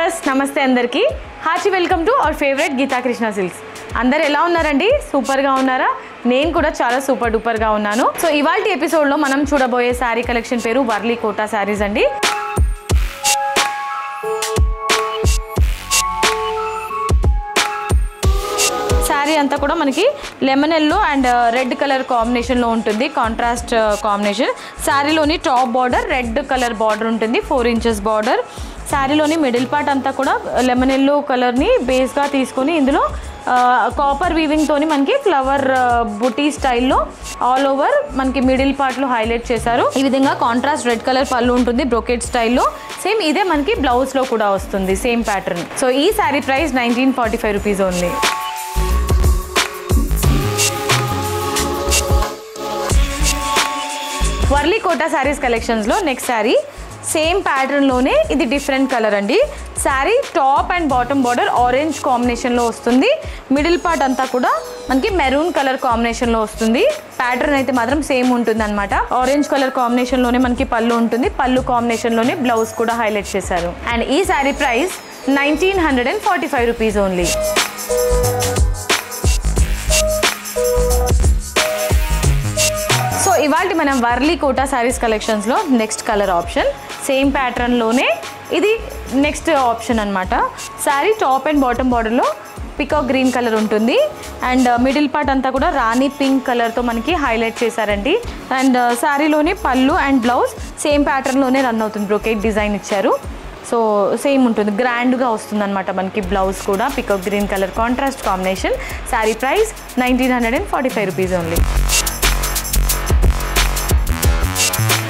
Viewers నమస్తే అందరికీ hearty welcome to our favourite Geetha Krishna Silks. అందరు ఎలా ఉన్నారండి? సూపర్గా ఉన్నారా? నేను కూడా చాలా సూపర్ డూపర్గా ఉన్నాను. సో ఇవాల్టి ఎపిసోడ్లో మనం చూడబోయే శారీ కలెక్షన్ పేరు వర్లీ కోటా శారీస్ అండి. శారీ అంతా కూడా మనకి lemon yellow and red colour కాంబినేషన్లో ఉంటుంది, కాంట్రాస్ట్ కాంబినేషన్. శారీలోని top border red colour border ఉంటుంది, 4 inches బార్డర్. శారీలోని మిడిల్ పార్ట్ అంతా కూడా లెమన్ ఎల్లో కలర్ని బేస్గా తీసుకొని ఇందులో కాపర్ వీవింగ్ తోని మనకి ఫ్లవర్ బుటీ స్టైల్లో ఆల్ ఓవర్ మనకి మిడిల్ పార్ట్లో హైలైట్ చేశారు. ఈ విధంగా కాంట్రాస్ట్ రెడ్ కలర్ పళ్ళు ఉంటుంది బ్రోకెట్ స్టైల్లో. సేమ్ ఇదే మనకి బ్లౌజ్లో కూడా వస్తుంది, సేమ్ ప్యాటర్న్. సో ఈ sari price 1945 rupees only. Warli Kota saris కలెక్షన్స్లో నెక్స్ట్ శారీ సేమ్ ప్యాటర్న్లోనే ఇది డిఫరెంట్ కలర్ అండి. Sari top and bottom border orange కాంబినేషన్లో వస్తుంది. మిడిల్ పార్ట్ అంతా కూడా మనకి మెరూన్ కలర్ కాంబినేషన్లో వస్తుంది. ప్యాటర్న్ అయితే మాత్రం సేమ్ ఉంటుంది అనమాట. ఆరెంజ్ కలర్ కాంబినేషన్లోనే మనకి పళ్ళు ఉంటుంది, పళ్ళు కాంబినేషన్లోనే బ్లౌజ్ కూడా హైలైట్ చేశారు. అండ్ ఈ sari price 1945 rupees only. So ఇవాళ మనం వర్లీ కోటా శారీస్ కలెక్షన్స్లో నెక్స్ట్ కలర్ ఆప్షన్ సేమ్ ప్యాటర్న్లోనే ఇది నెక్స్ట్ ఆప్షన్ అనమాట. శారీ టాప్ అండ్ బాటమ్ బార్డర్లో పికాక్ గ్రీన్ కలర్ ఉంటుంది అండ్ మిడిల్ పార్ట్ అంతా కూడా రాణి పింక్ కలర్తో మనకి హైలైట్ చేశారండి. అండ్ శారీలోని పళ్ళు అండ్ బ్లౌజ్ సేమ్ ప్యాటర్న్లోనే రన్ అవుతుంది, బ్రోకెట్ డిజైన్ ఇచ్చారు. సో సేమ్ ఉంటుంది, గ్రాండ్గా వస్తుంది అనమాట మనకి. బ్లౌజ్ కూడా peacock green colour contrast combination. Sari price 1945 rupees only.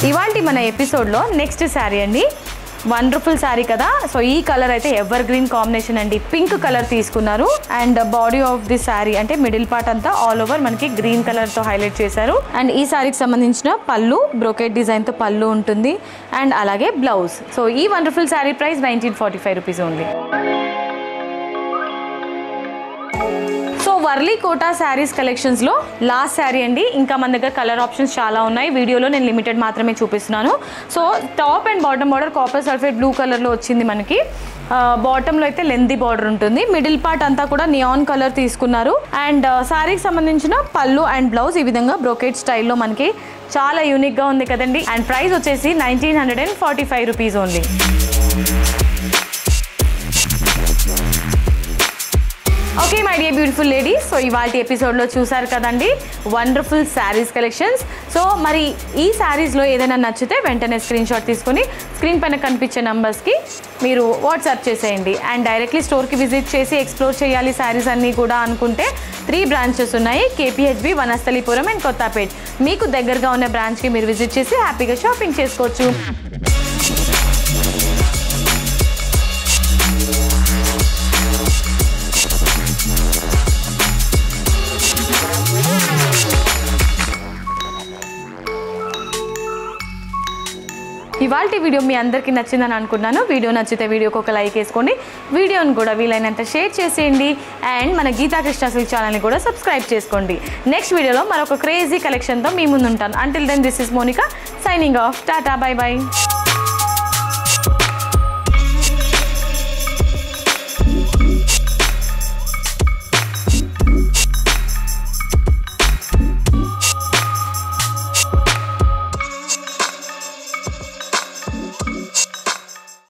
ఇవాళ మన ఎపిసోడ్లో నెక్స్ట్ శారీ అండి, వండర్ఫుల్ శారీ కదా. సో ఈ కలర్ అయితే ఎవర్ గ్రీన్ కాంబినేషన్ అండి, పింక్ కలర్ తీసుకున్నారు. And body of the sari అంటే మిడిల్ పార్ట్ అంతా ఆల్ ఓవర్ మనకి గ్రీన్ కలర్తో హైలైట్ చేశారు. అండ్ ఈ శారీకి సంబంధించిన పళ్ళు బ్రోకెట్ డిజైన్తో పళ్ళు ఉంటుంది అండ్ అలాగే బ్లౌజ్. సో ఈ wonderful sari price 1945 rupees only. So Warli Kota saris కలెక్షన్స్లో లాస్ట్ శారీ అండి. ఇంకా మన దగ్గర కలర్ ఆప్షన్స్ చాలా ఉన్నాయి, వీడియోలో నేను లిమిటెడ్ మాత్రమే చూపిస్తున్నాను. So top and bottom border copper sulphate blue కలర్లో వచ్చింది మనకి. బాటంలో అయితే లెంతీ బార్డర్ ఉంటుంది. మిడిల్ పార్ట్ అంతా కూడా నియాన్ కలర్ తీసుకున్నారు. అండ్ శారీకి సంబంధించిన పళ్ళు అండ్ బ్లౌజ్ ఈ విధంగా బ్రోకెట్ స్టైల్లో మనకి చాలా యూనిక్గా ఉంది కదండి. అండ్ ప్రైస్ వచ్చేసి 1945 rupees only. Okay my dear beautiful ladies, so ఇవాళ ఎపిసోడ్లో చూసారు కదండి వండర్ఫుల్ శారీస్ కలెక్షన్స్. సో మరి ఈ శారీస్లో ఏదైనా నచ్చితే వెంటనే స్క్రీన్ షాట్ తీసుకొని స్క్రీన్ పైన కనిపించే నంబర్స్కి మీరు వాట్సాప్ చేసేయండి. అండ్ డైరెక్ట్లీ స్టోర్కి విజిట్ చేసి ఎక్స్ప్లోర్ చేయాలి శారీస్ అన్నీ కూడా అనుకుంటే 3 బ్రాంచెస్ ఉన్నాయి, KPHB, వనస్థలిపురం అండ్ కొత్తపేట్. మీకు దగ్గరగా ఉన్న బ్రాంచ్కి మీరు విజిట్ చేసి హ్యాపీగా షాపింగ్ చేసుకోవచ్చు. ఇవాళ వీడియో మీ అందరికీ నచ్చిందని అనుకున్నాను. వీడియో నచ్చితే వీడియోకి ఒక లైక్ వేసుకోండి, వీడియోని కూడా వీలైనంత షేర్ చేసేయండి. అండ్ మన గీతా కృష్ణ సిల్క్ ఛానల్ని కూడా సబ్స్క్రైబ్ చేసుకోండి. నెక్స్ట్ వీడియోలో మరొక క్రేజీ కలెక్షన్తో మీ ముందు ఉంటాను. Until then this is Monica signing off. Tata, bye by.